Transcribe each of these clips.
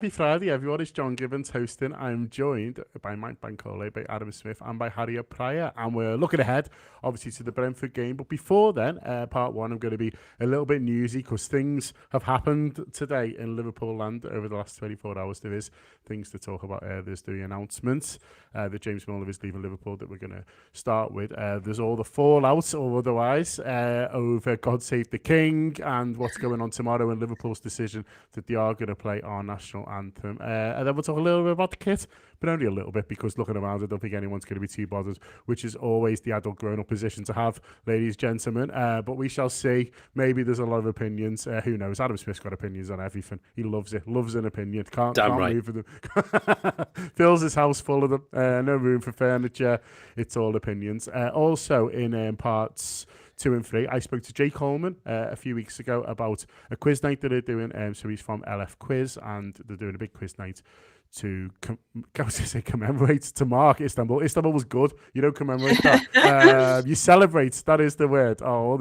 Happy Friday, everyone. It's John Gibbons hosting. I'm joined by Mike Bankole, by Adam Smith, and by Harriet Pryor. And we're looking ahead, obviously, to the Brentford game. But before then, part one, I'm going to be a little bit newsy because things have happened today in Liverpool land over the last 24 hours. There is things to talk about. There's the announcement that James Milner is leaving Liverpool that we're going to start with. There's all the fallout or otherwise over God Save the King and what's going on tomorrow and Liverpool's decision that they are going to play our national anthem. And then we'll talk a little bit about the kit, but only a little bit because looking around, I don't think anyone's going to be too bothered, which is always the adult grown up position to have, ladies, gentlemen. But we shall see. Maybe there's a lot of opinions. Who knows? Adam Smith's got opinions on everything. He loves it. Loves an opinion. Can't Damn right. move with them. Fills his house full of them. No room for furniture. It's all opinions. Also in parts 2 and 3. I spoke to Jay Coleman a few weeks ago about a quiz night that they're doing. So he's from LF Quiz, and they're doing a big quiz night to commemorate, to mark Istanbul. Istanbul was good. You don't commemorate that. You celebrate. That is the word. Oh,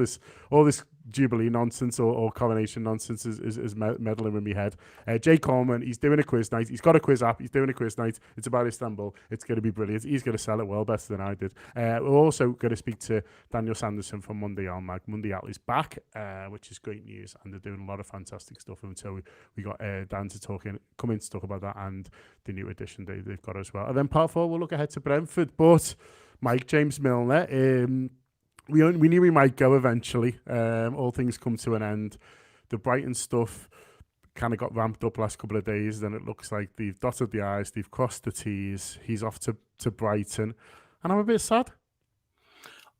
all this Jubilee nonsense or coronation nonsense is meddling with me head. Jay Coleman, he's doing a quiz night. He's got a quiz app. He's doing a quiz night. It's about Istanbul. It's going to be brilliant. He's going to sell it well better than I did. We're also going to speak to Daniel Sanderson from Mondial Mag. Mondial is back, which is great news, and they're doing a lot of fantastic stuff. And so we got Dan to come in to talk about that and the new edition they've got as well. And then part 4, we'll look ahead to Brentford. But Mike, James Milner, we knew we might go eventually. All things come to an end. The Brighton stuff kind of got ramped up last couple of days. Then it looks like they've dotted the I's, they've crossed the T's. He's off to Brighton. And I'm a bit sad.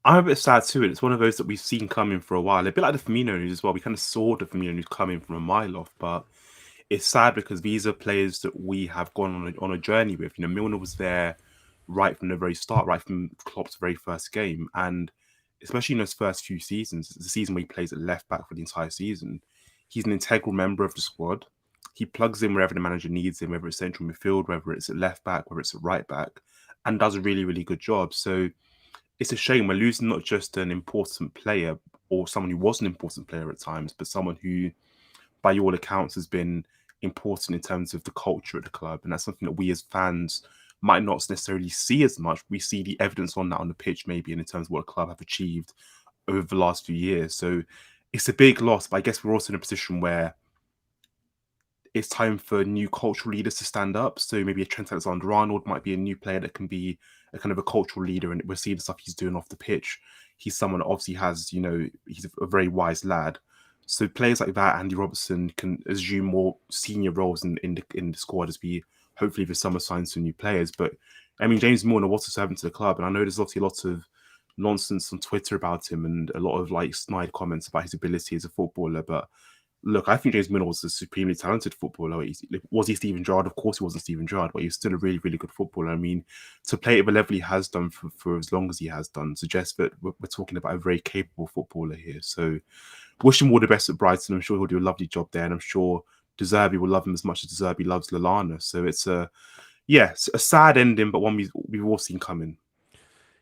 I'm a bit sad too. And it's one of those that we've seen coming for a while. A bit like the Firmino news as well. We kind of saw the Firmino news coming from a mile off, but it's sad because these are players that we have gone on a journey with. Milner was there right from the very start, right from Klopp's very first game. And especially in those first few seasons, it's the season where he plays at left back for the entire season. He's an integral member of the squad. He plugs in wherever the manager needs him, whether it's central midfield, whether it's at left back, whether it's at right back, and does a really, really good job. So it's a shame we're losing not just an important player or someone who was an important player at times, but someone who, by all accounts, has been important in terms of the culture at the club. And that's something that we as fans might not necessarily see as much. We see the evidence on that on the pitch, maybe, and in terms of what the club have achieved over the last few years. So it's a big loss, but I guess we're also in a position where it's time for new cultural leaders to stand up. So maybe a Trent Alexander-Arnold might be a new player that can be a kind of a cultural leader, and we're seeing the stuff he's doing off the pitch. He's someone that obviously has, he's a very wise lad. So players like that, Andy Robertson, can assume more senior roles in the squad as we hopefully the summer signs some new players. But I mean, James Milner was a servant to the club, and I know there's obviously a lot of nonsense on Twitter about him and a lot of snide comments about his ability as a footballer. But look, I think James Milner was a supremely talented footballer. Was he Steven Gerrard? Of course he wasn't Steven Gerrard, but he was still a really, really good footballer. I mean, to play at the level he has done for as long as he has done suggests that we're talking about a very capable footballer here. So wish him all the best at Brighton. I'm sure he'll do a lovely job there, and I'm sure De Zerbi will love him as much as De Zerbi loves Lallana. So it's a sad ending, but one we've all seen coming.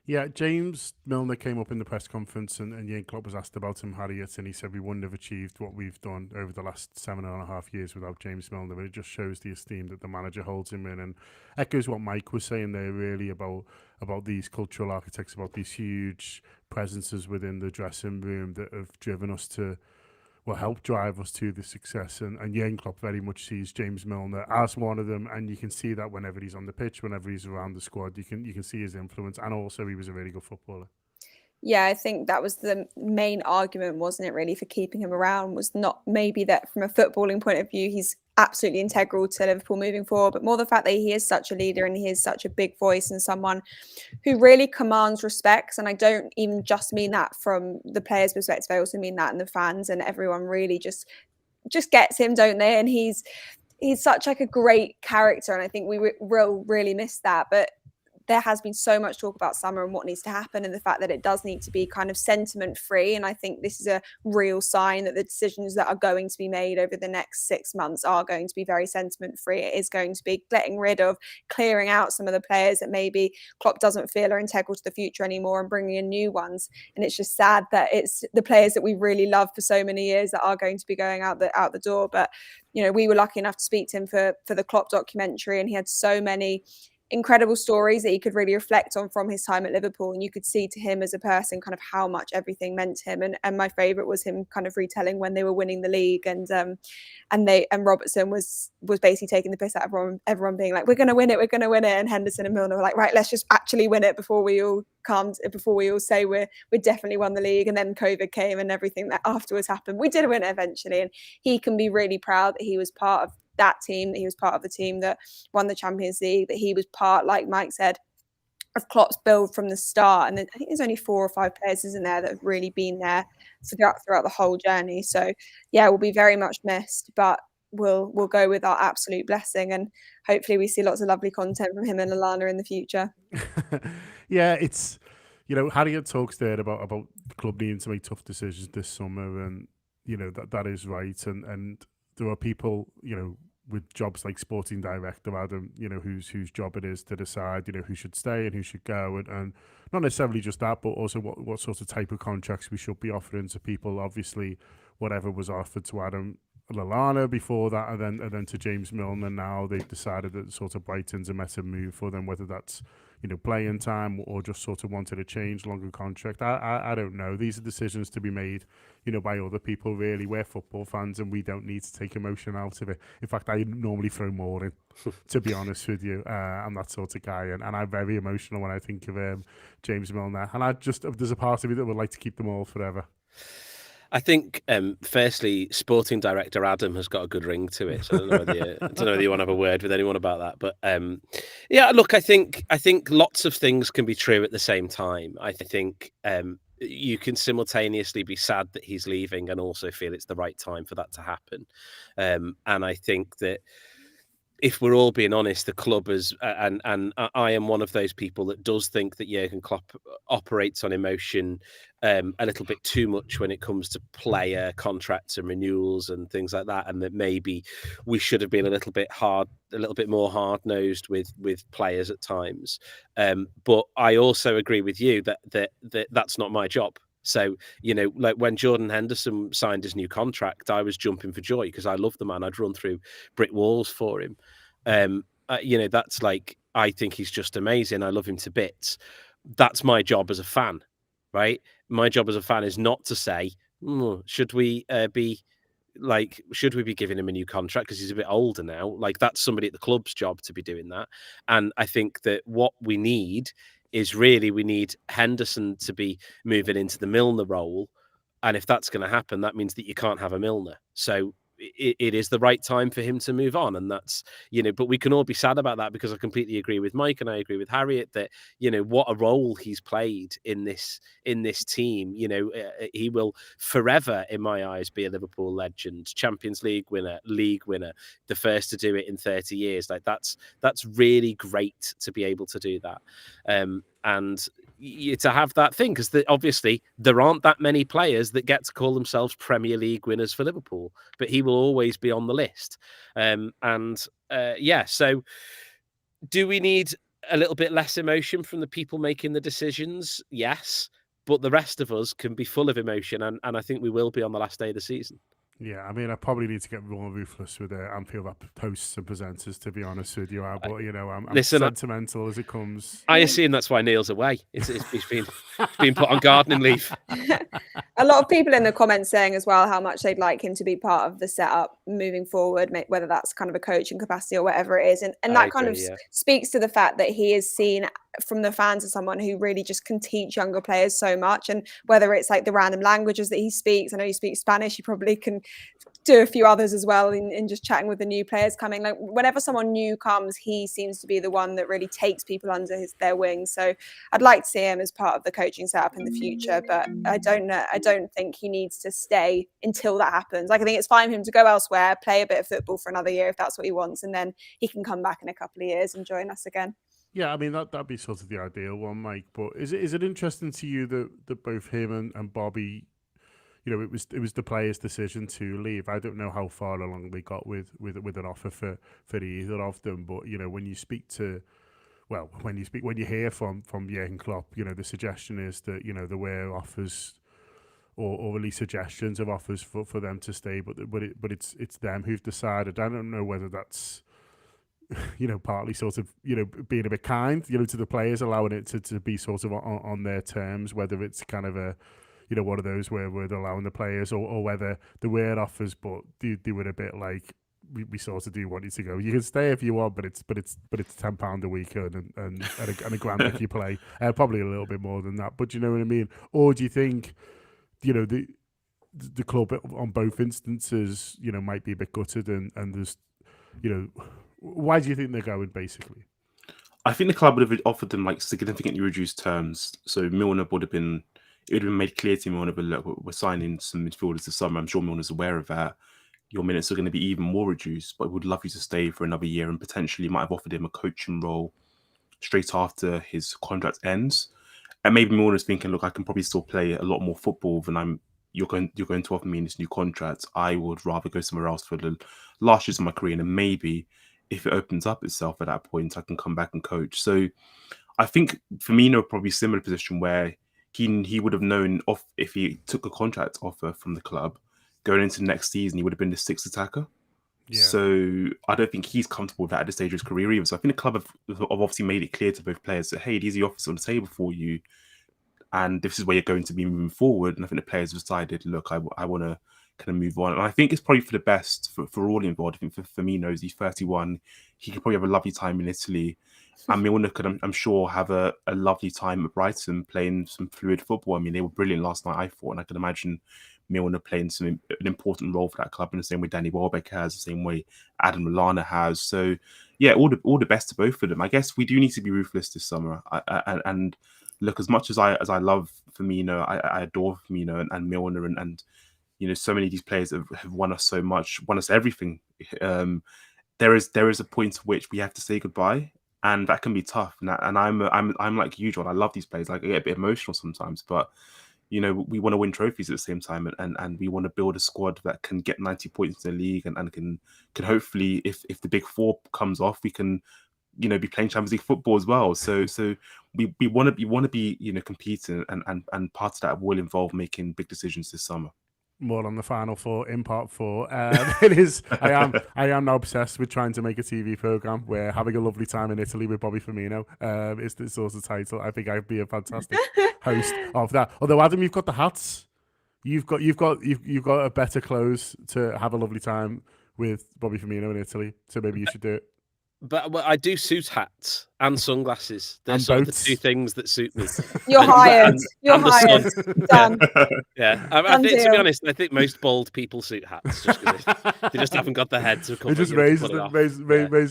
Yeah, James Milner came up in the press conference and Jurgen Klopp was asked about him, Harriet, and he said we wouldn't have achieved what we've done over the last 7.5 years without James Milner. But it just shows the esteem that the manager holds him in, and echoes what Mike was saying there, really, about these cultural architects, about these huge presences within the dressing room that have driven us to, will help drive us to the success. And Jurgen Klopp very much sees James Milner as one of them, and you can see that whenever he's on the pitch, whenever he's around the squad, you can see his influence, and also he was a really good footballer. Yeah, I think that was the main argument, wasn't it, really, for keeping him around, was not maybe that from a footballing point of view, he's absolutely integral to Liverpool moving forward, but more the fact that he is such a leader and he is such a big voice and someone who really commands respect. And I don't even just mean that from the players' perspective, I also mean that in the fans, and everyone really just gets him, don't they? And he's such a great character, and I think we will really miss that. But there has been so much talk about summer and what needs to happen, and the fact that it does need to be kind of sentiment free. And I think this is a real sign that the decisions that are going to be made over the next 6 months are going to be very sentiment free. It is going to be getting rid of, clearing out some of the players that maybe Klopp doesn't feel are integral to the future anymore, and bringing in new ones. And it's just sad that it's the players that we really loved for so many years that are going to be going out the door. But we were lucky enough to speak to him for the Klopp documentary, and he had so many incredible stories that he could really reflect on from his time at Liverpool, and you could see to him as a person kind of how much everything meant to him. And my favourite was him kind of retelling when they were winning the league, and Robertson was basically taking the piss out of everyone being like, we're going to win it, and Henderson and Milner were like, right, let's just actually win it before we all say we definitely won the league. And then COVID came and everything that afterwards happened. We did win it eventually, and he can be really proud that he was part of that team, that he was part of the team that won the Champions League, that he was part, like Mike said, of Klopp's build from the start. And then I think there's only 4 or 5 players, isn't there, that have really been there throughout the whole journey. So yeah, we'll be very much missed, but we'll go with our absolute blessing, and hopefully we see lots of lovely content from him and Lallana in the future. Yeah, it's Harriet talks there about the club needing to make tough decisions this summer, and that is right, and there are people with jobs like sporting director Adam, whose job it is to decide who should stay and who should go, and not necessarily just that, but also what sort of type of contracts we should be offering to people. Obviously, whatever was offered to Adam Lallana before that, and then to James Milner now, they've decided that sort of Brighton's a better move for them, whether that's playing time or just sort of wanted a change, longer contract. I don't know. These are decisions to be made by other people, really. We're football fans and we don't need to take emotion out of it. In fact, I normally throw more in, to be honest with you. I'm that sort of guy, and I'm very emotional when I think of James Milner, and there's a part of me that would like to keep them all forever. I think, firstly, sporting director Adam has got a good ring to it. So I don't know whether you want to have a word with anyone about that. But yeah, look, I think lots of things can be true at the same time. I think you can simultaneously be sad that he's leaving and also feel it's the right time for that to happen. And I think that, if we're all being honest, the club is, and I am one of those people that does think that Jurgen Klopp operates on emotion a little bit too much when it comes to player contracts and renewals and things like that, and that maybe we should have been a little bit more hard-nosed with players at times. But I also agree with you that that's not my job. So, like when Jordan Henderson signed his new contract, I was jumping for joy because I love the man. I'd run through brick walls for him. That's like, I think he's just amazing. I love him to bits. That's my job as a fan, right? My job as a fan is not to say, should we be giving him a new contract because he's a bit older now? Like, that's somebody at the club's job to be doing that. And I think that what we need Henderson to be moving into the Milner role. And if that's going to happen, that means that you can't have a Milner. So it is the right time for him to move on. And that's, but we can all be sad about that, because I completely agree with Mike and I agree with Harriet that, what a role he's played in this team. He will forever, in my eyes, be a Liverpool legend, Champions League winner, the first to do it in 30 years. Like, that's really great to be able to do that. And to have that thing, because obviously there aren't that many players that get to call themselves Premier League winners for Liverpool, but he will always be on the list. So do we need a little bit less emotion from the people making the decisions? Yes, but the rest of us can be full of emotion, and I think we will be on the last day of the season. Yeah, I mean, I probably need to get more ruthless with Anfield Wrap posts and presenters, to be honest with you. But I'm sentimental as it comes. I assume that's why Neil's away. It's been put on gardening leave. A lot of people in the comments saying as well how much they'd like him to be part of the setup moving forward, whether that's kind of a coaching capacity or whatever it is, and that kind of speaks to the fact that he is seen from the fans as someone who really just can teach younger players so much. And whether it's like the random languages that he speaks, I know he speaks Spanish, he probably can do a few others as well in just chatting with the new players coming. Like, whenever someone new comes, he seems to be the one that really takes people under their wings. So I'd like to see him as part of the coaching setup in the future, but I don't think he needs to stay until that happens. Like, I think it's fine for him to go elsewhere, play a bit of football for another year if that's what he wants, and then he can come back in a couple of years and join us again. Yeah, I mean that'd be sort of the ideal one, Mike. But is it interesting to you that both him and Bobby, it was the players' decision to leave. I don't know how far along they got with an offer for either of them, but when you speak to, when you hear from Jurgen Klopp, the suggestion is that there were offers or at least suggestions of offers for them to stay, but it's them who've decided. I don't know whether that's partly sort of being a bit kind to the players, allowing it to be sort of on their terms, whether it's kind of a one of those where they're allowing the players, or whether there were offers, but they were a bit like, we sort of do want you to go. You can stay if you want, but it's £10 a week and a grand if you play. Probably a little bit more than that, but you know what I mean. Or do you think the club on both instances might be a bit gutted, and there's why do you think they're going, basically? I think the club would have offered them like significantly reduced terms. So Milner it would have been made clear to Milner, but look, we're signing some midfielders this summer. I'm sure Milner's aware of that. Your minutes are going to be even more reduced, but we'd love you to stay for another year, and potentially might have offered him a coaching role straight after his contract ends. And maybe Milner's thinking, look, I can probably still play a lot more football than you're going to offer me in this new contract. I would rather go somewhere else for the last years of my career, and maybe if it opens up itself at that point, I can come back and coach. So I think Firmino probably similar position where he would have known if he took a contract offer from the club going into next season, he would have been the sixth attacker. Yeah. So I don't think he's comfortable with that at this stage of his career either. So I think the club have obviously made it clear to both players that, hey, these are the offers on the table for you, and this is where you're going to be moving forward. And I think the players have decided, look, I want to kind of move on. And I think it's probably for the best for all involved. I think for Firmino, he's 31. He could probably have a lovely time in Italy. And Milner could, I'm sure, have a lovely time at Brighton playing some fluid football. I mean, they were brilliant last night, I thought. And I can imagine Milner playing an important role for that club in the same way Danny Welbeck has, the same way Adam Lallana has. So, yeah, all the best to both of them. I guess we do need to be ruthless this summer. And look, as much as I love Firmino, I adore Firmino and Milner and so many of these players have won us so much, won us everything. There is a point at which we have to say goodbye, and that can be tough. And I'm like you, John. I love these players. Like, I get a bit emotional sometimes, but we want to win trophies at the same time, and we want to build a squad that can get 90 points in the league, and can hopefully, if the big four comes off, we can be playing Champions League football as well. So we want to be competing, and part of that will involve making big decisions this summer. More on the Final Four in part 4. It is. I am now obsessed with trying to make a TV program where having a lovely time in Italy with Bobby Firmino is the sort of title. I think I'd be a fantastic host of that. Although, Adam, you've got the hats. You've got a better clothes to have a lovely time with Bobby Firmino in Italy. So maybe you should do it. But I do suit hats and sunglasses. They're and sort boats. of the two things that suit me. You're hired. You're hired. Done. Yeah. I think, to be honest, I think most bald people suit hats just because they just haven't got the head to cover. It just raises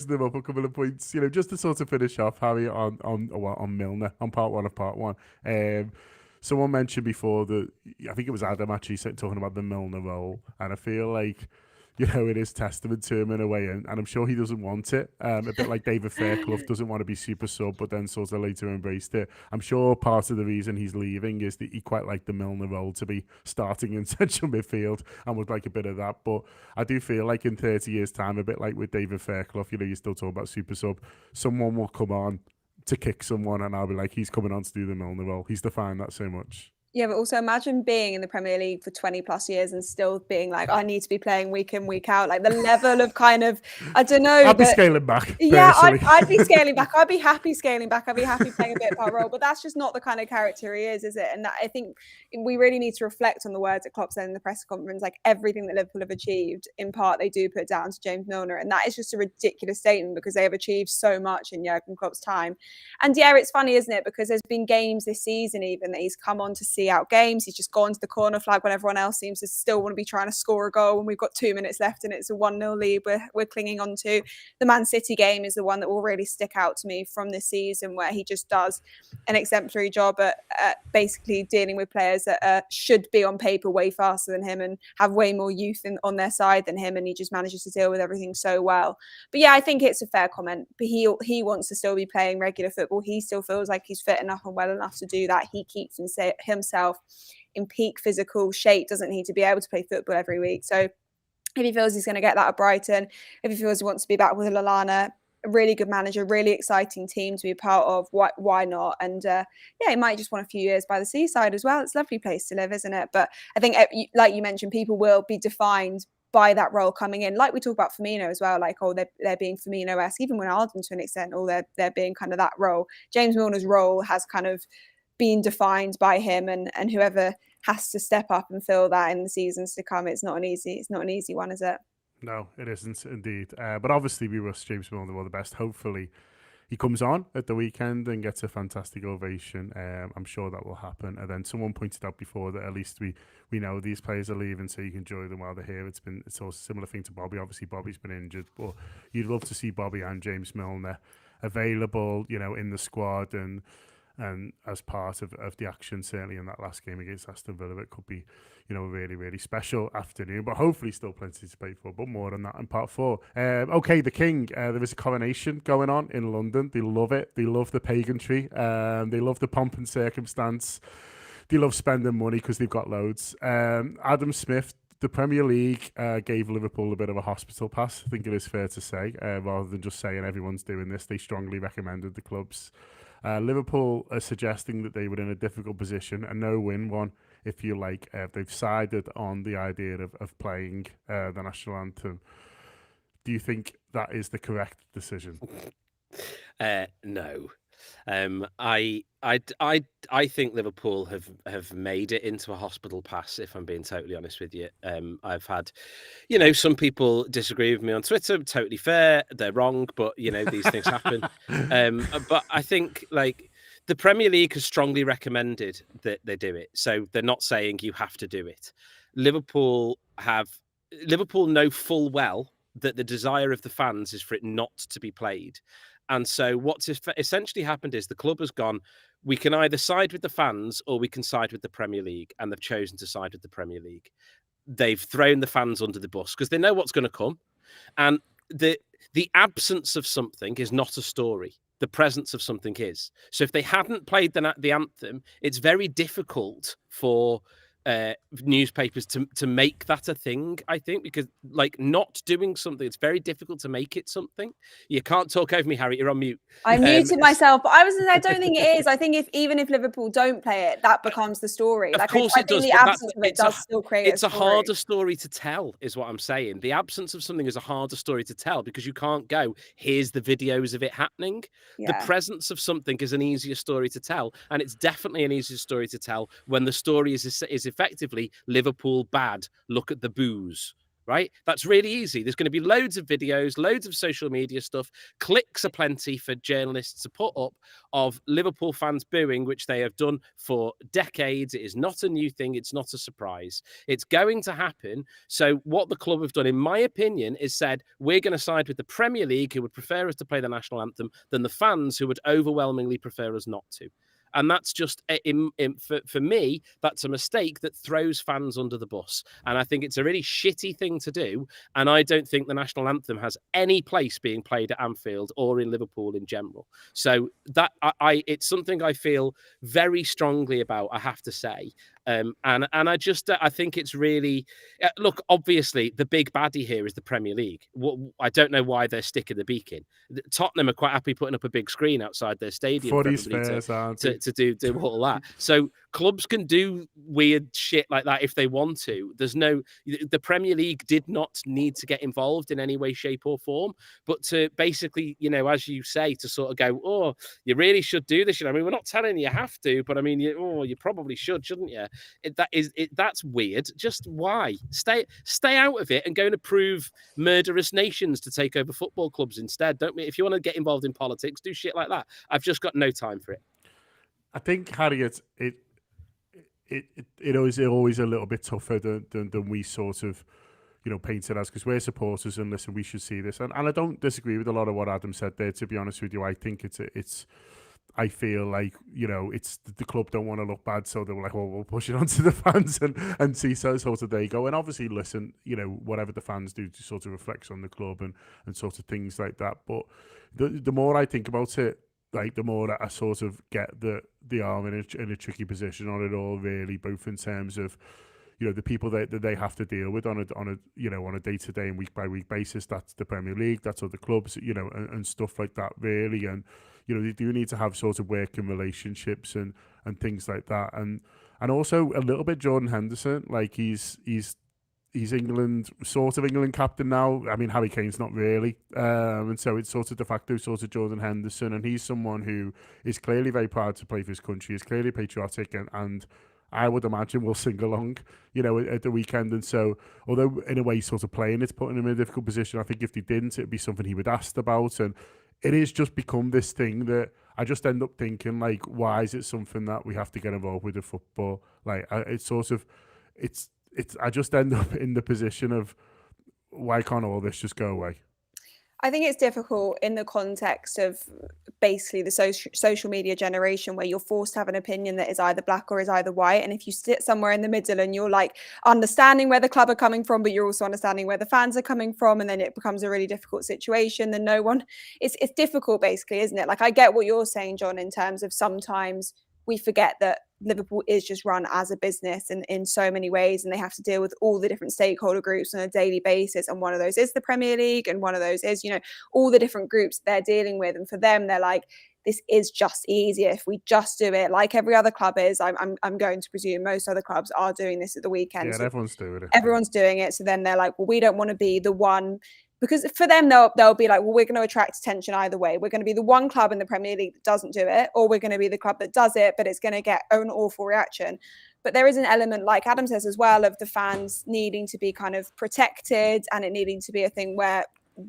them up a couple of points. Just to sort of finish off, Harry, on Milner, on part one. Someone mentioned before that, I think it was Adam actually talking about the Milner role, and I feel like it is testament to him in a way, and I'm sure he doesn't want it. A bit like David Fairclough doesn't want to be super sub, but then sort of later embraced it. I'm sure part of the reason he's leaving is that he quite liked the Milner role to be starting in central midfield and would like a bit of that. But I do feel like in 30 years' time, a bit like with David Fairclough, you still talk about super sub, someone will come on to kick someone, and I'll be like, he's coming on to do the Milner role. He's defined that so much. Yeah, but also imagine being in the Premier League for 20 plus years and still being like, I need to be playing week in, week out. Like the level of kind of, I don't know. I'd be scaling back. Yeah, I'd be scaling back. I'd be happy scaling back. I'd be happy playing a bit of part role. But that's just not the kind of character he is it? And I think we really need to reflect on the words that Klopp said in the press conference. Like everything that Liverpool have achieved, in part, they do put down to James Milner. And that is just a ridiculous statement because they have achieved so much in Jurgen Klopp's time. And yeah, it's funny, isn't it? Because there's been games this season even that he's come on to see see out games. He's just gone to the corner flag when everyone else seems to still want to be trying to score a goal when we've got 2 minutes left and it's a 1-0 lead we're clinging on to. The Man City game is the one that will really stick out to me from this season, where he just does an exemplary job at basically dealing with players that should be on paper way faster than him and have way more youth on their side than him, and he just manages to deal with everything so well. But yeah, I think it's a fair comment. But he wants to still be playing regular football. He still feels like he's fit enough and well enough to do that. He keeps himself in peak physical shape, doesn't need to be able to play football every week. So if he feels he's going to get that at Brighton, if he feels he wants to be back with Lallana, a really good manager, really exciting team to be a part of, why not? And yeah, he might just want a few years by the seaside as well. It's a lovely place to live, isn't it? But I think, like you mentioned, people will be defined by that role coming in. Like we talk about Firmino as well, like, they're being Firmino-esque, even Wijnaldum to an extent, or they're being kind of that role. James Milner's role has kind of been defined by him, and whoever has to step up and fill that in the seasons to come. It's not an easy one, is it? No, it isn't indeed. But obviously we wish James Milner all the best. Hopefully he comes on at the weekend and gets a fantastic ovation. I'm sure that will happen. And then someone pointed out before that at least we know these players are leaving, so you can enjoy them while they're here. It's also a similar thing to Bobby. Obviously Bobby's been injured, but you'd love to see Bobby and James Milner available, in the squad and as part of the action, certainly in that last game against Aston Villa. It could be, a really, really special afternoon, but hopefully still plenty to play for. But more on that in part 4. Okay, the King. There is a coronation going on in London. They love it. They love the pageantry. They love the pomp and circumstance. They love spending money because they've got loads. Adam Smith, the Premier League, gave Liverpool a bit of a hospital pass, I think it is fair to say, rather than just saying everyone's doing this. They strongly recommended the clubs. Liverpool are suggesting that they were in a difficult position, a no-win one, if you like. They've sided on the idea of playing the national anthem. Do you think that is the correct decision? No. I think Liverpool have made it into a hospital pass, if I'm being totally honest with you. I've had, some people disagree with me on Twitter. Totally fair. They're wrong, but these things happen. But I think the Premier League has strongly recommended that they do it. So they're not saying you have to do it. Liverpool know full well that the desire of the fans is for it not to be played. And so what's essentially happened is the club has gone, we can either side with the fans or we can side with the Premier League, and they've chosen to side with the Premier League. They've thrown the fans under the bus because they know what's going to come. And the absence of something is not a story. The presence of something is. So if they hadn't played the anthem, it's very difficult for newspapers to make that a thing, I think, because not doing something, it's very difficult to make it something. You can't talk over me, Harriet, you're on mute. I muted myself, but I don't think it is. I think even if Liverpool don't play it, that becomes the story. Of course I it does. think the absence of it does still create it's a harder story to tell, is what I'm saying. The absence of something is a harder story to tell because you can't go, here's the videos of it happening. Yeah. The presence of something is an easier story to tell, and it's definitely an easier story to tell when the story is effectively Liverpool bad, look at the boos, right? That's really easy. There's going to be loads of videos, loads of social media stuff. Clicks are plenty for journalists to put up of Liverpool fans booing, which they have done for decades. It is not a new thing. It's not a surprise. It's going to happen. So what the club have done, in my opinion, is said, we're going to side with the Premier League, who would prefer us to play the national anthem, than the fans, who would overwhelmingly prefer us not to. And that's just, for me, that's a mistake that throws fans under the bus. And I think it's a really shitty thing to do. And I don't think the national anthem has any place being played at Anfield or in Liverpool in general. So that it's something I feel very strongly about, I have to say. And I think it's really, look, obviously the big baddie here is the Premier League. I don't know why they're sticking the beak in. Tottenham are quite happy putting up a big screen outside their stadium to do all that. So clubs can do weird shit like that if they want to. The Premier League did not need to get involved in any way, shape or form, but to basically, as you say, to sort of go, oh, you really should do this. I mean, we're not telling you have to, but I mean, you probably should, shouldn't you? That's weird. Just why? Stay out of it and go and approve murderous nations to take over football clubs instead. Don't we? If you want to get involved in politics, do shit like that. I've just got no time for it. I think, Harriet, it is always a little bit tougher than we sort of, paint it as, because we're supporters and listen, we should see this. And I don't disagree with a lot of what Adam said there, to be honest with you. I think I feel like, it's the club don't want to look bad, so they were like, well, we'll push it onto the fans and see sort of they go. And obviously, listen, whatever the fans do sort of reflects on the club and sort of things like that. But the more I think about it, like, the more that I sort of get the arm in a tricky position on it all, really, both in terms of, the people that they have to deal with on a day-to-day and week-by-week basis. That's the Premier League, that's other clubs, and stuff like that, really. And, they do need to have sort of working relationships and things like that. And also a little bit Jordan Henderson, like he's England captain now. I mean, Harry Kane's not really. And so it's sort of de facto sort of Jordan Henderson. And he's someone who is clearly very proud to play for his country, is clearly patriotic, and I would imagine will sing along, at the weekend. And so, although in a way sort of playing it's putting him in a difficult position, I think if they didn't, it'd be something he would ask about. And it is just become this thing that I just end up thinking, like, why is it something that we have to get involved with in football? Like, I just end up in the position of, why can't all this just go away? I think it's difficult in the context of basically the social media generation, where you're forced to have an opinion that is either black or is either white. And if you sit somewhere in the middle and you're like understanding where the club are coming from, but you're also understanding where the fans are coming from, and then it becomes a really difficult situation, then it's difficult, basically, isn't it? Like, I get what you're saying, John, in terms of sometimes we forget that Liverpool is just run as a business in so many ways, and they have to deal with all the different stakeholder groups on a daily basis. And one of those is the Premier League, and one of those is, all the different groups they're dealing with. And for them, they're like, this is just easier if we just do it like every other club is. I'm going to presume most other clubs are doing this at the weekend. Yeah, so everyone's doing it. Everyone's doing it. So then they're like, well, we don't want to be the one. Because for them, they'll be like, well, we're going to attract attention either way. We're going to be the one club in the Premier League that doesn't do it, or we're going to be the club that does it, but it's going to get an awful reaction. But there is an element, like Adam says as well, of the fans needing to be kind of protected, and it needing to be a thing where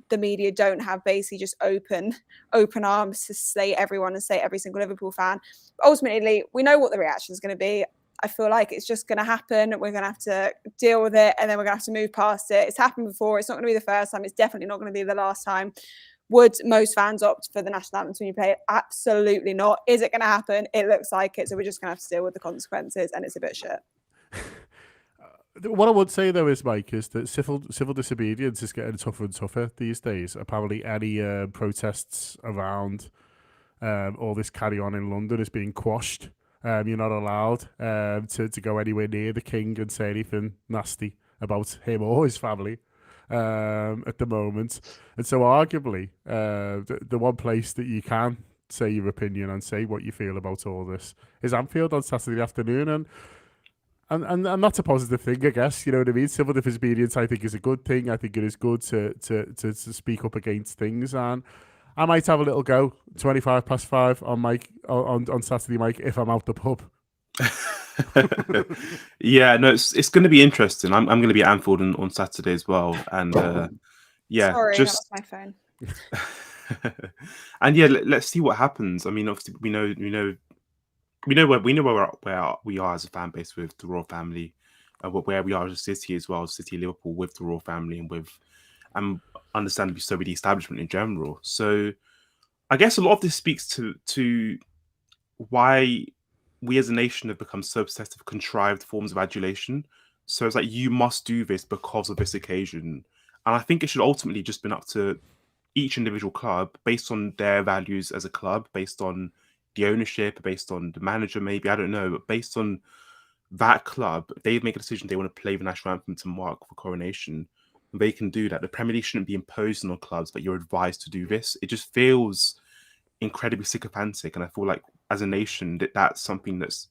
the media don't have basically just open arms to slate everyone and slate every single Liverpool fan. But ultimately, we know what the reaction is going to be. I feel like it's just going to happen. We're going to have to deal with it, and then we're going to have to move past it. It's happened before. It's not going to be the first time. It's definitely not going to be the last time. Would most fans opt for the national anthem when you play it? Absolutely not. Is it going to happen? It looks like it. So we're just going to have to deal with the consequences, and it's a bit shit. What I would say, though, is, Mike, is that civil disobedience is getting tougher and tougher these days. Apparently, any protests around all this carry on in London is being quashed. You're not allowed to go anywhere near the king and say anything nasty about him or his family at the moment. And so arguably, the one place that you can say your opinion and say what you feel about all this is Anfield on Saturday afternoon. And that's a positive thing, I guess. You know what I mean? Civil disobedience, I think, is a good thing. I think it is good to speak up against things. And I might have a little go 5:25 on Saturday, Mike, if I'm out the pub. Yeah, no, it's going to be interesting. I'm going to be at Anfield on Saturday as well, and yeah, sorry, that was my phone. And yeah, let's see what happens. I mean, obviously, we know where we are as a fan base with the Royal family, where we are as a city as well, City Liverpool, with the Royal family, and with understandably so with the establishment in general. So I guess a lot of this speaks to why we as a nation have become so obsessed with contrived forms of adulation. So it's like, you must do this because of this occasion. And I think it should ultimately just been up to each individual club, based on their values as a club, based on the ownership, based on the manager, maybe, I don't know, but based on that club, if they make a decision they want to play the national anthem to mark for coronation, they can do that. The Premier League shouldn't be imposing on clubs that you're advised to do this. It just feels incredibly sycophantic, and I feel like as a nation that's something that's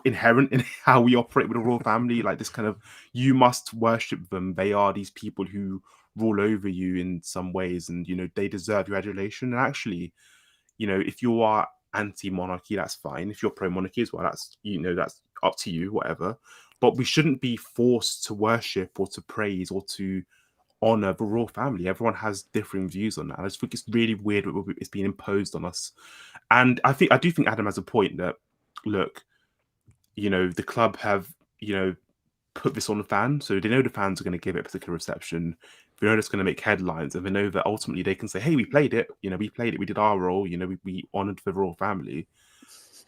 inherent in how we operate with the royal family. Like this kind of, you must worship them. They are these people who rule over you in some ways, and they deserve your adulation. And actually, if you are anti-monarchy, that's fine. If you're pro-monarchy as well, that's that's up to you, whatever. But we shouldn't be forced to worship or to praise or to honor the royal family. Everyone has differing views on that. I just think it's really weird that it's being imposed on us. And I do think Adam has a point that, look, the club have, put this on the fans. So they know the fans are going to give it a particular reception. They know it's going to make headlines, and they know that ultimately they can say, hey, we played it. We played it. We did our role. We honoured the royal family.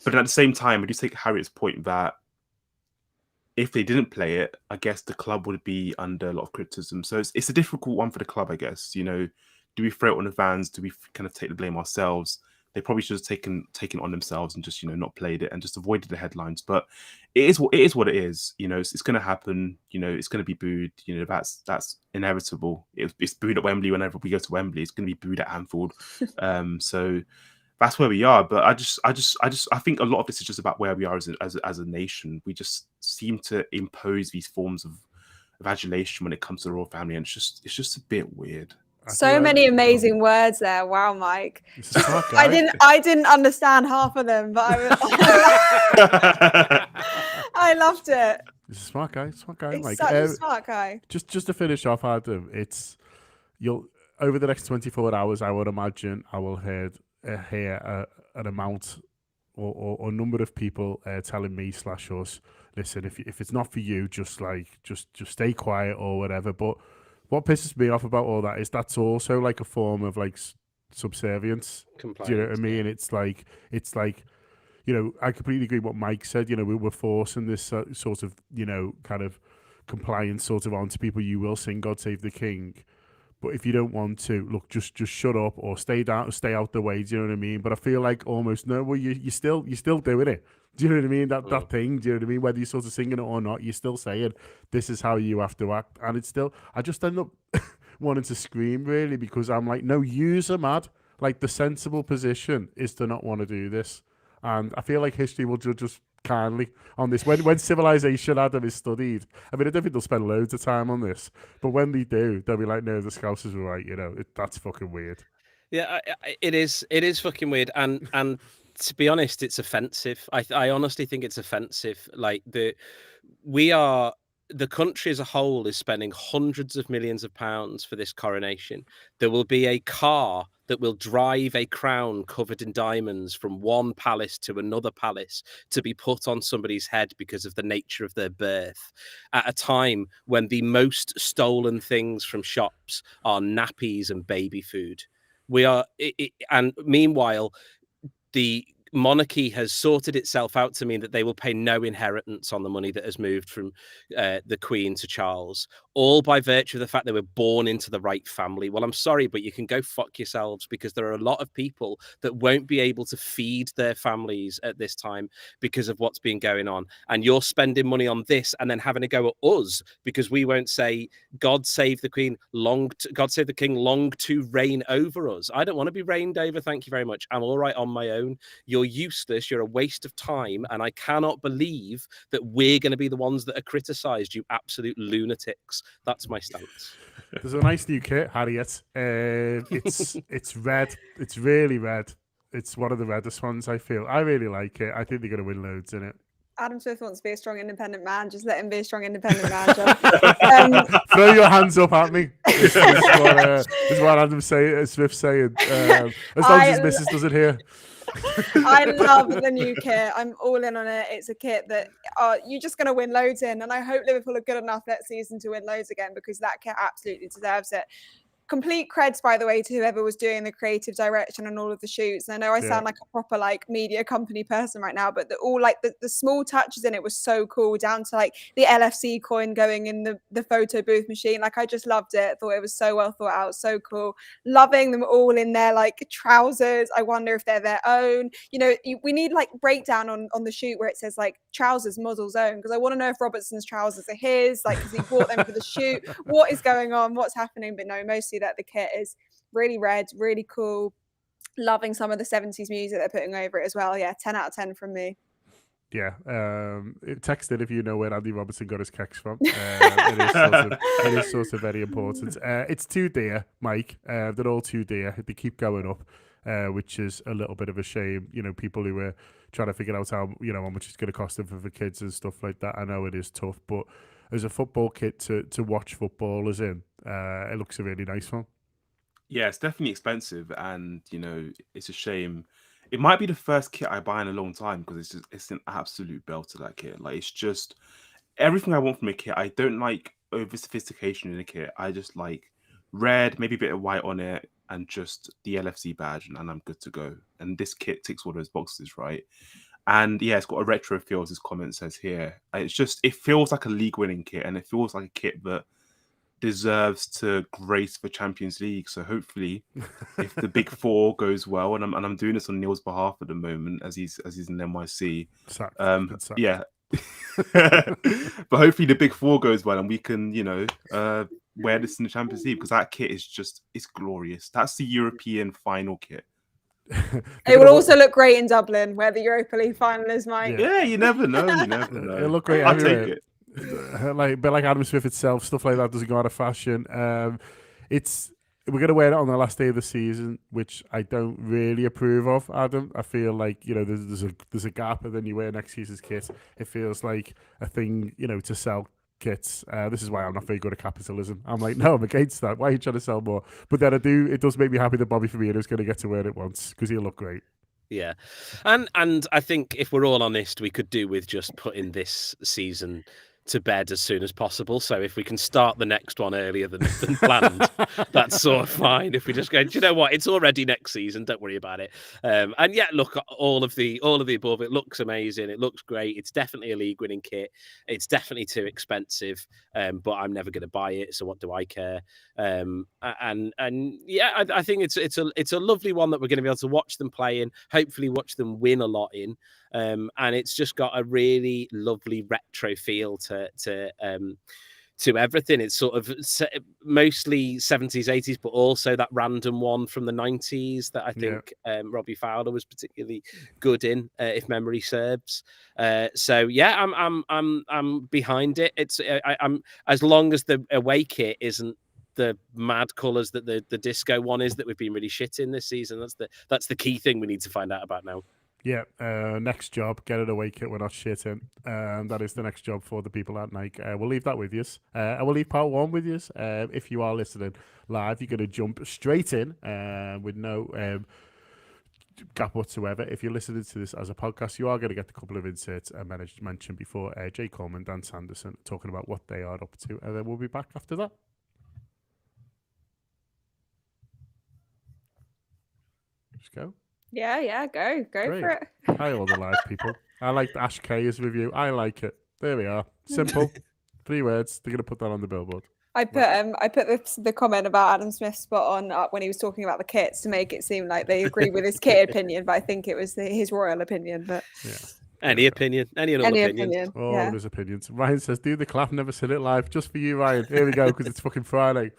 But at the same time, I do take Harriet's point that if they didn't play it, I guess the club would be under a lot of criticism. So it's a difficult one for the club, I guess. Do we throw it on the fans? Do we kind of take the blame ourselves? They probably should have taken it on themselves and just not played it and just avoided the headlines. But it is what it is. It's going to happen. It's going to be booed. That's inevitable. It's booed at Wembley whenever we go to Wembley. It's going to be booed at Anfield. So that's where we are. But I think a lot of this is just about where we are as a nation. We just seem to impose these forms of adulation when it comes to the royal family, and it's just a bit weird. So many amazing words there. Wow, Mike. I didn't understand half of them, but I loved it. He's a smart guy. He's Mike. such a smart guy. Just to finish off, Adam, you'll over the next 24 hours, I would imagine I will hear an amount or number of people telling me / us, listen, if it's not for you, just stay quiet or whatever. But what pisses me off about all that is that's also like a form of like subservience. Compliance, do you know what I mean? It's like I completely agree with what Mike said. We're forcing this sort of kind of compliance sort of onto people. You will sing "God Save the King," but if you don't want to, look, just shut up or stay out the way. Do you know what I mean? But I feel like almost no. Well, you're still doing it. Do you know what I mean? That thing. Do you know what I mean? Whether you're sort of singing it or not, you're still saying this is how you have to act, and it's still. I just end up wanting to scream really because I'm like, no, yous are mad. Like the sensible position is to not want to do this, and I feel like history will judge us kindly on this. When civilization, Adam, is studied, I mean, I don't think they'll spend loads of time on this, but when they do, they'll be like, no, the Scousers were right. That's fucking weird. Yeah, it is fucking weird, and to be honest, it's offensive. I honestly think it's offensive. Like the country as a whole is spending hundreds of millions of pounds for this coronation. There will be a car that will drive a crown covered in diamonds from one palace to another palace to be put on somebody's head because of the nature of their birth, at a time when the most stolen things from shops are nappies and baby food. And meanwhile, the monarchy has sorted itself out to mean that they will pay no inheritance on the money that has moved from the Queen to Charles, all by virtue of the fact they were born into the right family. Well, I'm sorry, but you can go fuck yourselves, because there are a lot of people that won't be able to feed their families at this time because of what's been going on. And you're spending money on this and then having to go at us because we won't say, God save the Queen, God save the King, long to reign over us. I don't want to be reigned over. Thank you very much. I'm all right on my own. You're useless. You're a waste of time. And I cannot believe that we're going to be the ones that are criticised, you absolute lunatics. That's my stance. There's a nice new kit, Harriet. It's red. It's really red. It's one of the reddest ones, I feel. I really like it. I think they're going to win loads in it. Adam Smith wants to be a strong, independent man. Just let him be a strong, independent man, John. Throw your hands up at me. Is what Adam Smith's saying. As long as his missus doesn't hear. I love the new kit. I'm all in on it. It's a kit that you're just going to win loads in. And I hope Liverpool are good enough next season to win loads again, because that kit absolutely deserves it. Complete creds, by the way, to whoever was doing the creative direction and all of the shoots. And I know I sound like a proper media company person right now, but the small touches in it was so cool, down to the LFC coin going in the photo booth machine. I just loved it. Thought it was so well thought out, so cool. Loving them all in their trousers. I wonder if they're their own. We need breakdown on the shoot where it says trousers model's own, because I want to know if Robertson's trousers are his, because he bought them for the shoot. What is going on? What's happening? But no, mostly that the kit is really red, really cool. Loving some of the 70s music they're putting over it as well. Yeah, 10 out of 10 from me. Yeah, text it if you know where Andy Robertson got his kicks from. It is sort of very important. It's too dear, Mike. They're all too dear. They keep going up, which is a little bit of a shame. People who are trying to figure out how much it's going to cost them for the kids and stuff like that. I know it is tough, but as a football kit to watch footballers in, it looks a really nice one. Yeah, it's definitely expensive, and it's a shame. it might be the first kit I buy in a long time because it's an absolute belter, that kit. Like, it's just everything I want from a kit. I don't like over sophistication in a kit. I just like red, maybe a bit of white on it, and just the LFC badge, and I'm good to go. And this kit ticks all those boxes, right? And yeah, it's got a retro feel, as this comment says here. It feels like a league winning kit, and it feels like a kit that deserves to grace the Champions League. So hopefully, if the big four goes well, and I'm doing this on Neil's behalf at the moment, as he's in NYC. Yeah. But hopefully the big four goes well, and we can, wear this in the Champions League, because that kit it's glorious. That's the European final kit. It will also look great in Dublin, where the Europa League final is, Mike. Yeah, you never know. You never know. It'll look great. I'll take it. But like Adam Smith itself, stuff like that doesn't go out of fashion. We're going to wear it on the last day of the season, which I don't really approve of, Adam. I feel like, there's a gap, and then you wear next season's kit. It feels like a thing, to sell kits. This is why I'm not very good at capitalism. I'm like, no, I'm against that. Why are you trying to sell more? But then it does make me happy that Bobby Firmino's going to get to wear it once, because he'll look great. Yeah. And I think if we're all honest, we could do with just putting this season to bed as soon as possible. So if we can start the next one earlier than planned, that's sort of fine. If we just go, do you know what? It's already next season. Don't worry about it. And yeah, look, all of the above. It looks amazing. It looks great. It's definitely a league winning kit. It's definitely too expensive, but I'm never going to buy it. So what do I care? And yeah, I think it's a lovely one that we're going to be able to watch them play in. Hopefully, watch them win a lot in. And it's just got a really lovely retro feel to everything. It's sort of mostly 70s, 80s, but also that random one from the 90s that I think Robbie Fowler was particularly good in, if memory serves. So yeah, I'm behind it. I'm as long as the away kit isn't the mad colours that the disco one is that we've been really shit in this season. That's the key thing we need to find out about now. Yeah, next job, get it away kit, we're not shitting. That is the next job for the people at Nike. We'll leave that with you. I will leave part one with you. If you are listening live, you're going to jump straight in with no gap whatsoever. If you're listening to this as a podcast, you are going to get a couple of inserts I mentioned before. Jay Coleman, Dan Sanderson, talking about what they are up to. And then we'll be back after that. Just go. Yeah, go Great. for it. Hi, all the live people. I like Ash K's review. I like it. There we are. Simple. 3 words. They're going to put that on the billboard. I put the comment about Adam Smith spot on up when he was talking about the kits to make it seem like they agree with his kit opinion, but I think it was his royal opinion. But yeah. Any opinion, any opinion. All his opinions. Ryan says, "Do the clap, never seen it live, just for you, Ryan." Here we go, because it's fucking Friday.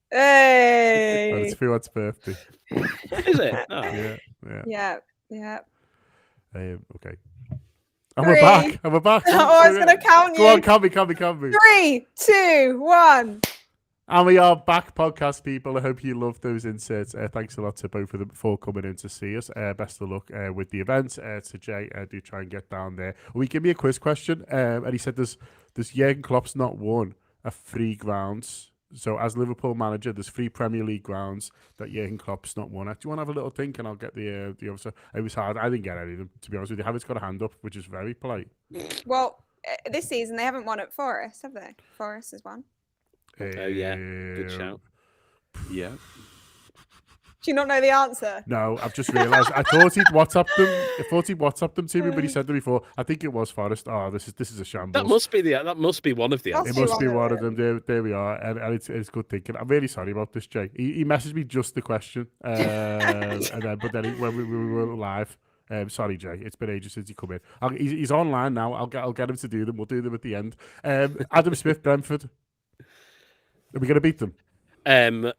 Hey! And it's Fuad's birthday. Is it? Oh. Yeah. Okay. And we're back. Oh, I was going to count you. Go on, count me. 3, 2, 1. And we are back, podcast people. I hope you loved those inserts. Thanks a lot to both of them for coming in to see us. Best of luck with the event. To Jay, do try and get down there. Will you give me a quiz question? And he said there's Jurgen Klopp's not won a 3 grounds. So as Liverpool manager, there's 3 Premier League grounds that Jurgen Klopp's not won at. Do you want to have a little think, and I'll get the other? It was hard. I didn't get any of them, to be honest with you. Harriet's got a hand up, which is very polite. Well, this season they haven't won at Forest, have they? Forest has won. Oh yeah, good shout. Yeah. Do you not know the answer? No, I've just realised. I thought he'd WhatsApp them to me, but he said them before. I think it was Forest. Oh, this is a shambles. That must be one of the answers. It must be one of them. There we are, and it's good thinking. I'm really sorry about this, Jay. He messaged me just the question, but then when we were live. Sorry, Jay. It's been ages since he come in. He's online now. I'll get him to do them. We'll do them at the end. Adam Smith, Brentford. Are we going to beat them? We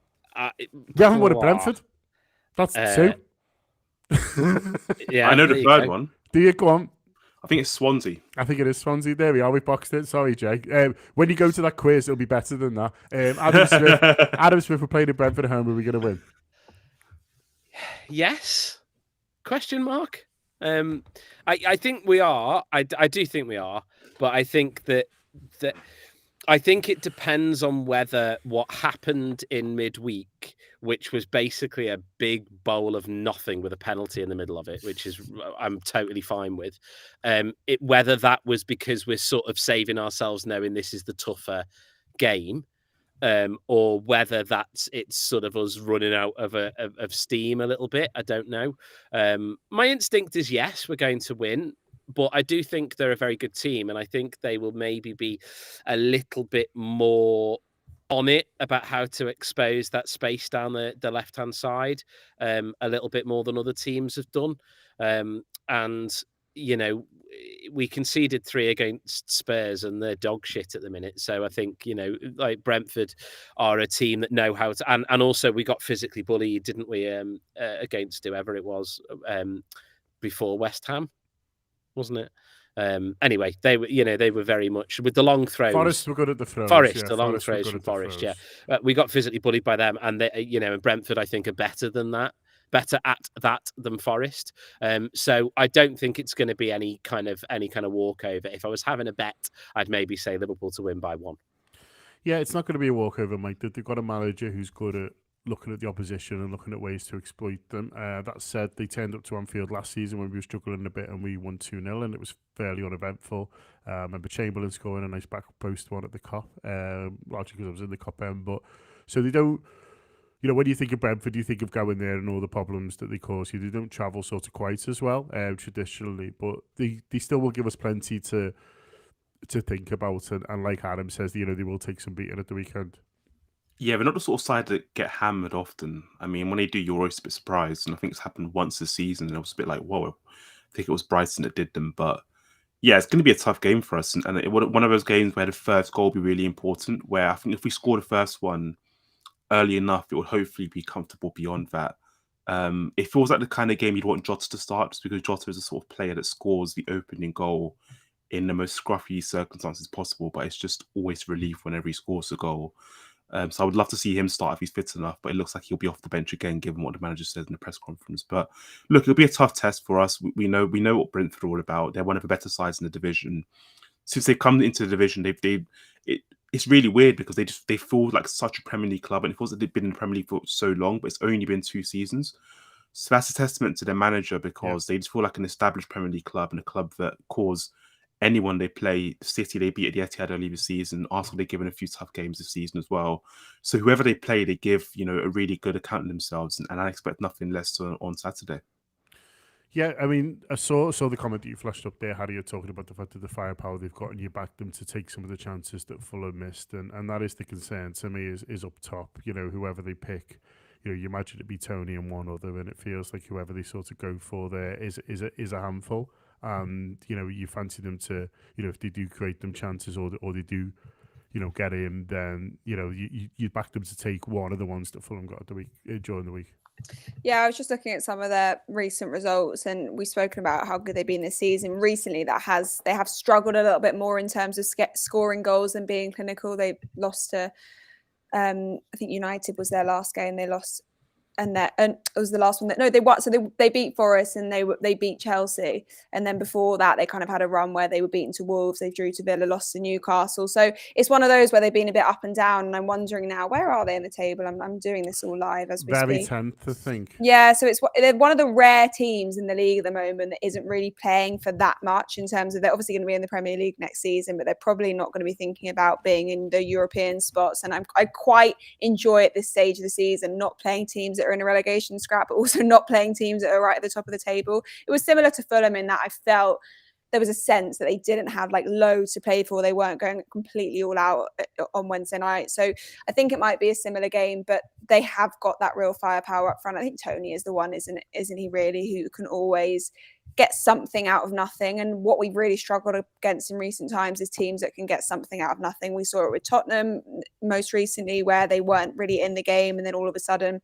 haven't won at Brentford. That's 2. Yeah, I know the third one. Do you? Go on. I think it's Swansea. I think it is Swansea. There we are. We boxed it. Sorry, Jay. When you go to that quiz, it'll be better than that. Adam Smith, we're playing at Brentford at home. Are we going to win? Yes. Question mark. I think we are. I do think we are. But I think that I think it depends on whether what happened in midweek, which was basically a big bowl of nothing with a penalty in the middle of it, which is I'm totally fine with. Whether that was because we're sort of saving ourselves knowing this is the tougher game, or whether it's sort of us running out of steam a little bit. I don't know. My instinct is yes, we're going to win. But I do think they're a very good team, and I think they will maybe be a little bit more on it about how to expose that space down the left-hand side a little bit more than other teams have done. And, we conceded 3 against Spurs, and they're dog shit at the minute. So I think, like Brentford are a team that know how to... And also we got physically bullied, didn't we, against whoever it was before West Ham. Wasn't it? Anyway, they were very much with the long throws. Forest were good at the throws. The long throws from Forest. Yeah, we got physically bullied by them, and they, and Brentford, I think, are better at that than Forest. So I don't think it's going to be any kind of walkover. If I was having a bet, I'd maybe say Liverpool to win by 1. Yeah, it's not going to be a walkover, Mike. They've got a manager who's good at looking at the opposition and looking at ways to exploit them. That said, they turned up to Anfield last season when we were struggling a bit and we won 2-0 and it was fairly uneventful. I remember Chamberlain scoring a nice back post one at the Cop, largely because I was in the Cop end. But so they don't, when you think of Brentford, you think of going there and all the problems that they cause you. They don't travel sort of quite as well traditionally, but they still will give us plenty to think about. And like Adam says, they will take some beating at the weekend. Yeah, they're not the sort of side that get hammered often. I mean, when they do, you're always a bit surprised. And I think it's happened once this season. And I was a bit like, whoa, I think it was Brighton that did them. But yeah, it's going to be a tough game for us. And one of those games where the first goal will be really important, where I think if we score the first one early enough, it would hopefully be comfortable beyond that. It feels like the kind of game you'd want Jota to start, just because Jota is a sort of player that scores the opening goal in the most scruffy circumstances possible. But it's just always relief whenever he scores a goal. So I would love to see him start if he's fit enough, but it looks like he'll be off the bench again, given what the manager says in the press conference. But look, it'll be a tough test for us. We know what Brentford are all about. They're one of the better sides in the division. Since they've come into the division, it's really weird because they feel like such a Premier League club, and it feels like they've been in the Premier League for so long, but it's only been 2 seasons. So that's a testament to their manager because they just feel like an established Premier League club and a club that cause anyone they play. City they beat at the Etihad early this season. Arsenal they've given a few tough games this season as well. So whoever they play, they give a really good account of themselves, and I expect nothing less on Saturday. Yeah, I mean, I saw the comment that you flashed up there, Harriet, talking about the fact that the firepower they've got and you back them to take some of the chances that Fulham missed, and that is the concern to me is up top. Whoever they pick, you imagine it be Tony and one other, and it feels like whoever they sort of go for there is a handful. And you fancy them to, if they do create them chances or they do, get in, then you back them to take one of the ones that Fulham got during the week. Yeah, I was just looking at some of their recent results, and we've spoken about how good they've been this season. Recently, they have struggled a little bit more in terms of scoring goals and being clinical. They lost to, I think United was their last game. They lost. And it was the last one that they won. So they beat Forest and they beat Chelsea, and then before that they kind of had a run where they were beaten to Wolves, they drew to Villa, lost to Newcastle. So it's one of those where they've been a bit up and down, and I'm wondering now, where are they in the table? I'm doing this all live as we speak. 10th, I think. Yeah, so they're one of the rare teams in the league at the moment that isn't really playing for that much in terms of they're obviously going to be in the Premier League next season, but they're probably not going to be thinking about being in the European spots. And I quite enjoy at this stage of the season not playing teams that are in a relegation scrap, but also not playing teams that are right at the top of the table. It was similar to Fulham in that I felt there was a sense that they didn't have loads to play for. They weren't going completely all out on Wednesday night. So I think it might be a similar game, but they have got that real firepower up front. I think Tony is the one, isn't he really, who can always get something out of nothing. And what we've really struggled against in recent times is teams that can get something out of nothing. We saw it with Tottenham most recently, where they weren't really in the game, and then all of a sudden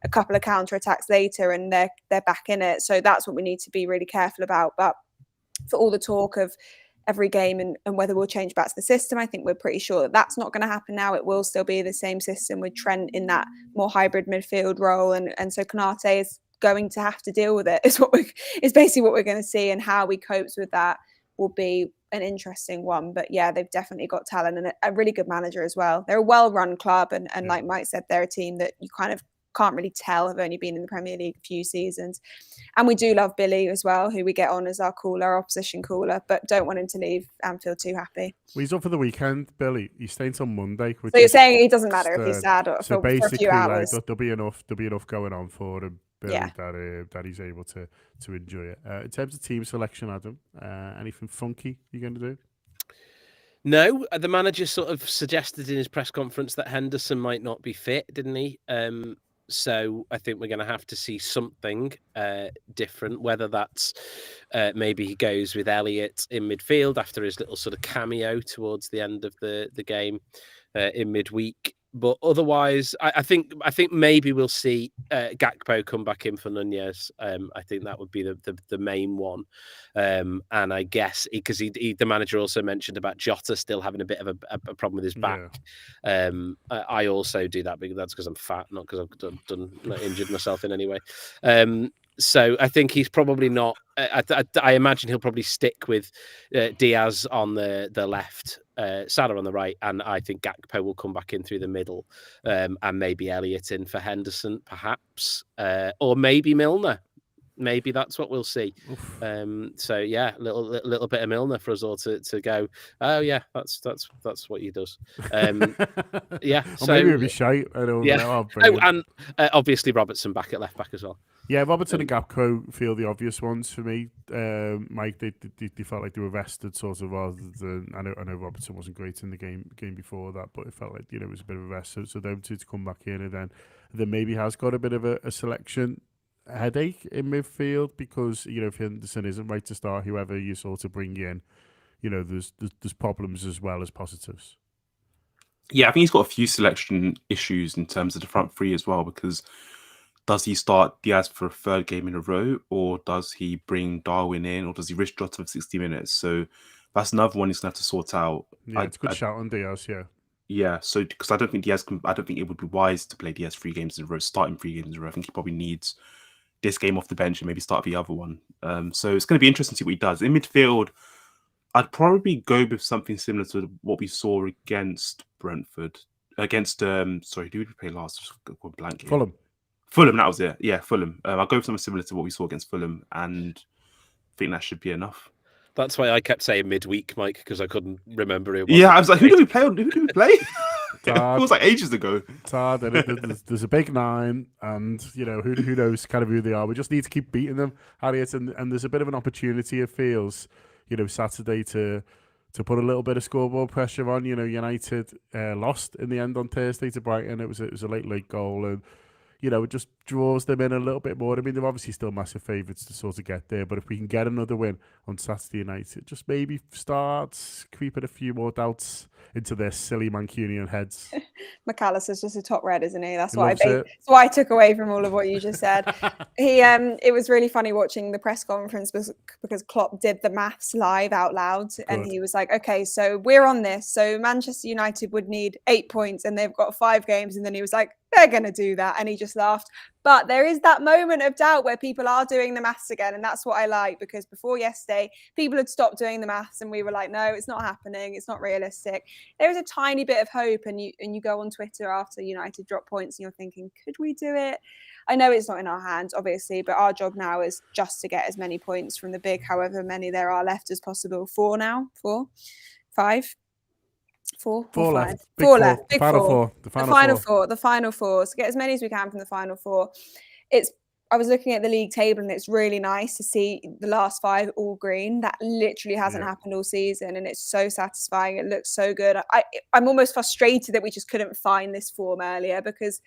a couple of counter-attacks later and they're back in it. So that's what we need to be really careful about. But for all the talk of every game and whether we'll change back to the system, I think we're pretty sure that that's not going to happen now. It will still be the same system with Trent in that more hybrid midfield role. And so Konate is going to have to deal with it, is basically what we're going to see, and how he copes with that will be an interesting one. But yeah, they've definitely got talent and a really good manager as well. They're a well-run club, and like Mike said, they're a team that you kind of can't really tell have only been in the Premier League a few seasons. And we do love Billy as well, who we get on as our opposition caller, but don't want him to leave Anfield too happy. Well, he's up for the weekend, Billy. He's staying till Monday. So you're saying it doesn't matter if he's sad or so for a few hours. Like, there'll be enough going on for him, Billy, that he's able to enjoy it. In terms of team selection, Adam, anything funky you're going to do? No, the manager sort of suggested in his press conference that Henderson might not be fit, didn't he? So I think we're going to have to see something different, whether that's maybe he goes with Elliot in midfield after his little sort of cameo towards the end of the game in midweek. But otherwise, I think maybe we'll see Gakpo come back in for Nunez. I think that would be the main one. And I guess because the manager also mentioned about Jota still having a bit of a problem with his back. Yeah. I also do that, but that's because I'm fat, not because I've not injured myself in any way. So I think he's probably not. I imagine he'll probably stick with Diaz on the left, Salah on the right, and I think Gakpo will come back in through the middle, and maybe Elliot in for Henderson, perhaps, or maybe Milner. Maybe that's what we'll see. So yeah, little bit of Milner for us all to go. Oh yeah, that's what he does. Yeah, so maybe it'll be shite. I don't know. And obviously Robertson back at left back as well. Yeah, Robertson and Gakpo feel the obvious ones for me. Mike, they felt like they were vested sort of rather than. I know Robertson wasn't great in the game before that, but it felt like it was a bit of a rest. So them two to come back in, and then maybe has got a bit of a selection headache in midfield because if Henderson isn't right to start, whoever you sort of bring in, there's problems as well as positives. Yeah, I think he's got a few selection issues in terms of the front three as well, because does he start Diaz for a third game in a row, or does he bring Darwin in, or does he risk Jota for 60 minutes? So that's another one he's going to have to sort out. Yeah, it's a good shout on Diaz, yeah. Yeah, so because I don't think it would be wise to play Diaz 3 games in a row, starting 3 games in a row. I think he probably needs this game off the bench and maybe start the other one. So it's going to be interesting to see what he does. In midfield, I'd probably go with something similar to what we saw against Brentford. Against, who did we play last? Just go blank here. Fulham, that was it. Yeah, Fulham. I'll go with something similar to what we saw against Fulham, and I think that should be enough. That's why I kept saying midweek, Mike, because I couldn't remember it. Yeah, I was like, who did we play? It was like ages ago. It's hard. There's a big 9, and who knows kind of who they are. We just need to keep beating them, Harriet, and there's a bit of an opportunity. It feels, Saturday to put a little bit of scoreboard pressure on. United lost in the end on Thursday to Brighton. It was a late goal, and it just draws them in a little bit more. I mean, they're obviously still massive favourites to sort of get there, but if we can get another win on Saturday night, it just maybe starts creeping a few more doubts into their silly Mancunian heads. McAllister's just a top red, isn't he? That's what I took away from all of what you just said. It was really funny watching the press conference because Klopp did the maths live out loud. Good. And he was like, okay, so we're on this. So Manchester United would need 8 points and they've got 5 games. And then he was like, they're going to do that. And he just laughed. But there is that moment of doubt where people are doing the maths again. And that's what I like, because before yesterday, people had stopped doing the maths and we were like, no, it's not happening. It's not realistic. There is a tiny bit of hope. And you go on Twitter after United drop points and you're thinking, could we do it? I know it's not in our hands, obviously, but our job now is just to get as many points from the big, however many there are left as possible. 4 now? 4? 5? 4 left. 4 left. The final four. So get as many as we can from the final 4. I was looking at the league table and it's really nice to see the last 5 all green. That literally hasn't happened all season, and it's so satisfying. It looks so good. I'm almost frustrated that we just couldn't find this form earlier, because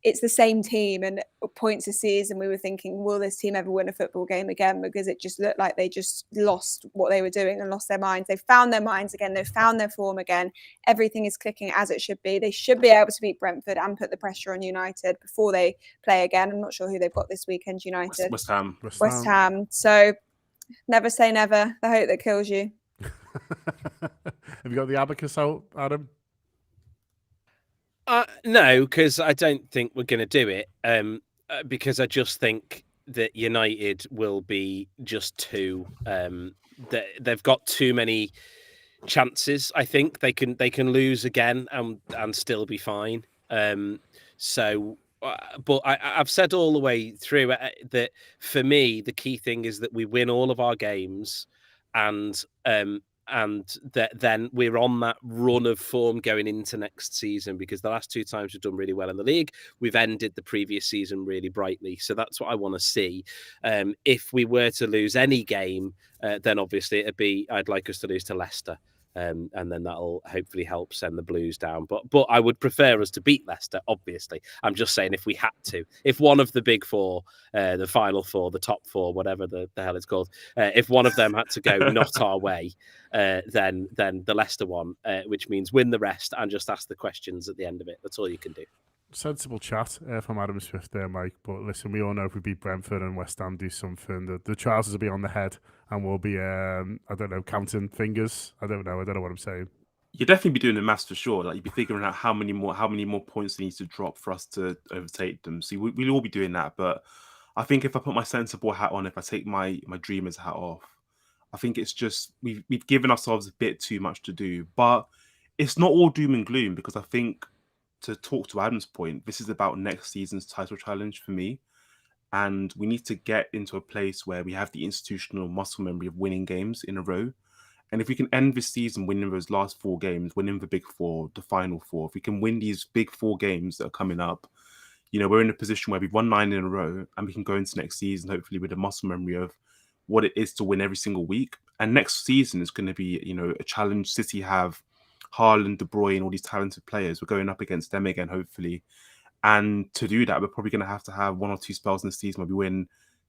it's the same team, and points a season we were thinking, will this team ever win a football game again? Because it just looked like they just lost what they were doing and lost their minds. They've found their minds again. They've found their form again. Everything is clicking as it should be. They should be able to beat Brentford and put the pressure on United before they play again. I'm not sure who they've got this weekend, United. West Ham. West Ham. So never say never. The hope that kills you. Have you got the abacus out, Adam? No, because I don't think we're going to do it. Because I just think that United will be just too they've got too many chances. I think they can lose again and still be fine. But I've said all the way through that for me the key thing is that we win all of our games, and that then we're on that run of form going into next season, because the last 2 times we've done really well in the league, we've ended the previous season really brightly. So that's what I want to see. If we were to lose any game, then obviously I'd like us to lose to Leicester. And then that'll hopefully help send the Blues down. But I would prefer us to beat Leicester, obviously. I'm just saying, if we had to, if one of the big 4, the final 4, the top 4, whatever the hell it's called, if one of them had to go not our way, then the Leicester one, which means win the rest and just ask the questions at the end of it. That's all you can do. Sensible chat from Adam Swift there, Mike. But listen, we all know if we beat Brentford and West Ham do something, the trousers will be on the head, and we'll be, I don't know, counting fingers. I don't know what I'm saying. You'd definitely be doing the maths for sure. Like, you'd be figuring out how many more points they need to drop for us to overtake them. So we'll all be doing that. But I think if I put my sensible hat on, if I take my dreamer's hat off, I think it's just we've given ourselves a bit too much to do. But it's not all doom and gloom, because I think, to talk to Adam's point, this is about next season's title challenge for me. And we need to get into a place where we have the institutional muscle memory of winning games in a row. And if we can end this season winning those last 4 games, winning the big 4, the final 4, if we can win these big 4 games that are coming up, we're in a position where we've won 9 in a row, and we can go into next season, hopefully, with a muscle memory of what it is to win every single week. And next season is going to be, a challenge. City have Haaland, De Bruyne, all these talented players. We're going up against them again, hopefully. And to do that, we're probably going to have 1 or 2 spells in the season where we win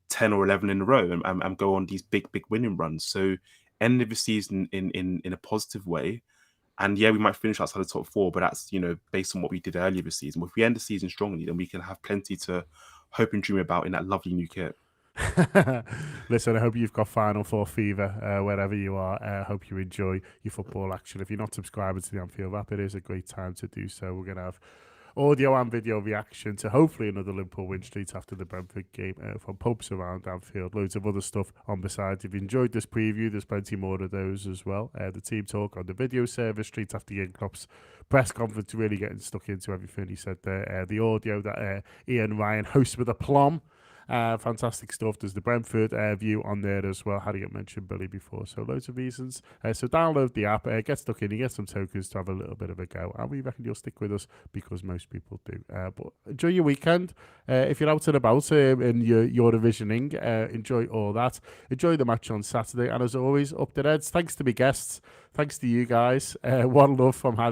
10 or 11 in a row and go on these big winning runs. So end of the season in a positive way. And yeah, we might finish outside the top 4, but that's, based on what we did earlier this season. But if we end the season strongly, then we can have plenty to hope and dream about in that lovely new kit. Listen, I hope you've got Final 4 fever wherever you are. I hope you enjoy your football action. If you're not subscribing to the Anfield Wrap, it is a great time to do so. We're going to have audio and video reaction to hopefully another Liverpool win streak after the Brentford game from pubs around Anfield. Loads of other stuff on the side. If you enjoyed this preview, there's plenty more of those as well. The team talk on the video service straight after Ian Klopp's press conference, really getting stuck into everything he said there. The audio that Ian Ryan hosts with aplomb. Fantastic stuff. There's the Brentford view on there as well. Harriet mentioned Billy before, so loads of reasons. So download the app, get stuck in, you get some tokens to have a little bit of a go, and we reckon you'll stick with us, because most people do. But enjoy your weekend. If you're out and about in your Eurovisioning, enjoy all that. Enjoy the match on Saturday, and as always, up the Reds. Thanks to my guests. Thanks to you guys. One love from Harry.